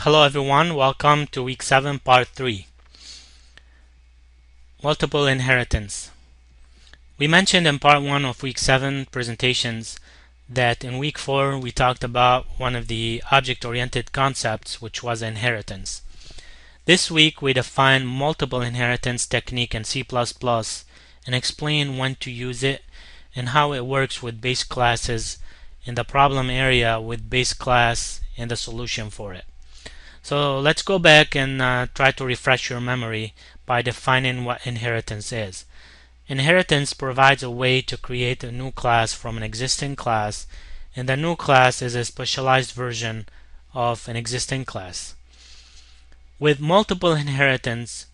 Hello everyone, welcome to week 7 part 3. Multiple inheritance. We mentioned in part 1 of week 7 presentations that in week 4 we talked about one of the object-oriented concepts, which was inheritance. This week we define multiple inheritance technique in C++ and explain when to use it and how it works with base classes in the problem area with base class and the solution for it. So let's go back and try to refresh your memory by defining what inheritance is. Inheritance provides a way to create a new class from an existing class, and the new class is a specialized version of an existing class. With multiple inheritance,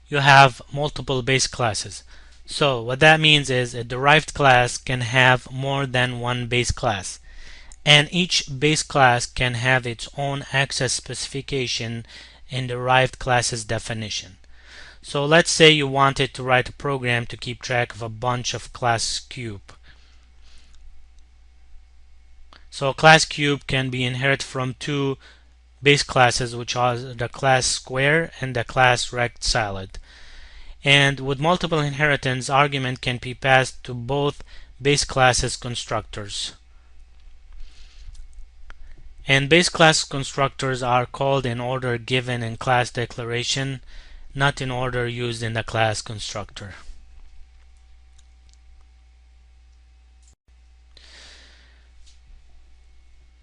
you have multiple base classes. So what that means is a derived class can have more than one base class, and each base class can have its own access specification in derived class's definition. So let's say you wanted to write a program to keep track of a bunch of class cube. So class cube can be inherited from two base classes, which are the class square and the class rect salad. And with multiple inheritance, argument can be passed to both base classes constructors. And base class constructors are called in order given in class declaration, not in order used in the class constructor.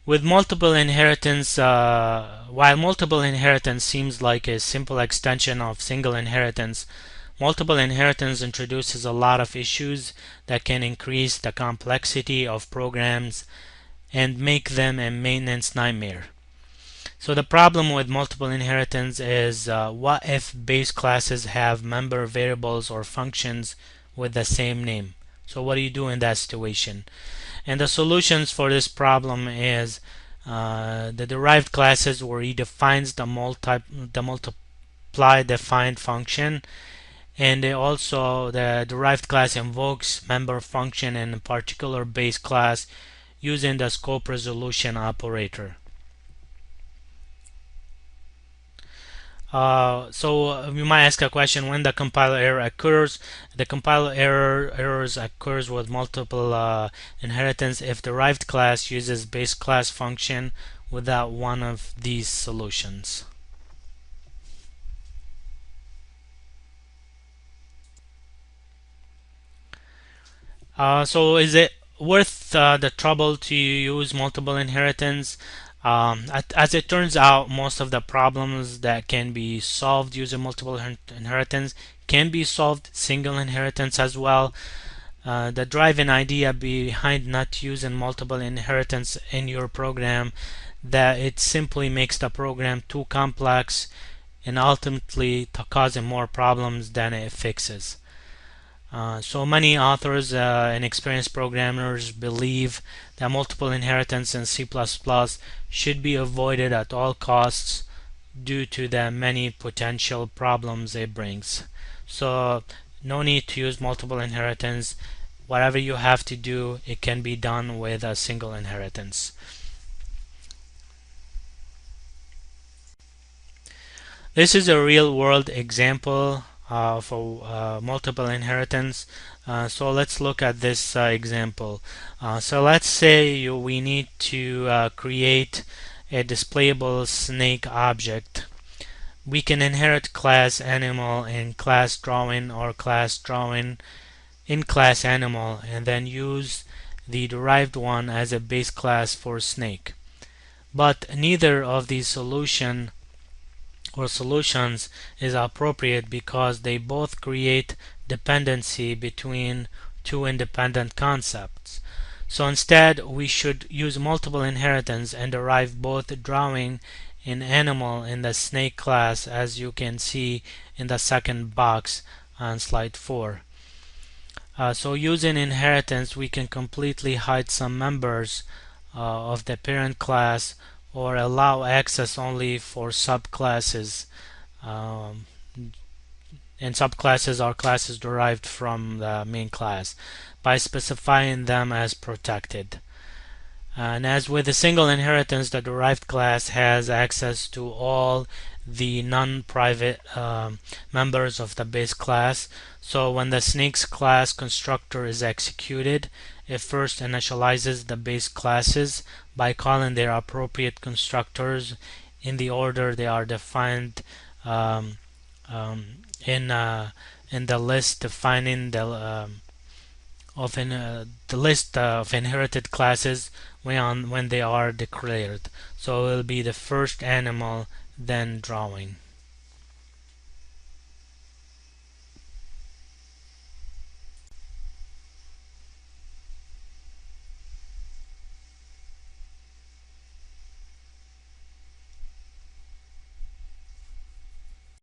With multiple inheritance, while multiple inheritance seems like a simple extension of single inheritance, multiple inheritance introduces a lot of issues that can increase the complexity of programs and make them a maintenance nightmare. So the problem with multiple inheritance is what if base classes have member variables or functions with the same name? So what do you do in that situation? And the solutions for this problem is the derived classes where he defines the multiply defined function, and also the derived class invokes member function in a particular base class using the scope resolution operator. So you might ask a question when the compiler error occurs. The compiler errors occurs with multiple inheritance if derived class uses base class function without one of these solutions. So is it worth the trouble to use multiple inheritance? As it turns out, most of the problems that can be solved using multiple inheritance can be solved single inheritance as well. The driving idea behind not using multiple inheritance in your program that it simply makes the program too complex and ultimately causing more problems than it fixes. So many authors and experienced programmers believe that multiple inheritance in C++ should be avoided at all costs due to the many potential problems it brings. So no need to use multiple inheritance. Whatever you have to do, it can be done with a single inheritance. This is a real-world example for multiple inheritance. So let's look at this example. So let's say we need to create a displayable snake object. We can inherit class animal in class drawing or class drawing in class animal and then use the derived one as a base class for snake. But neither of these solutions is appropriate because they both create dependency between two independent concepts. So instead we should use multiple inheritance and derive both drawing and animal in the snake class, as you can see in the second box on slide 4. So using inheritance we can completely hide some members of the parent class or allow access only for subclasses, and subclasses are classes derived from the main class by specifying them as protected. And as with a single inheritance, the derived class has access to all the non-private members of the base class. So when the snakes class constructor is executed, it first initializes the base classes by calling their appropriate constructors in the order they are defined um, um, in the list defining the list of inherited classes when they are declared. So it will be the first animal, then drawing.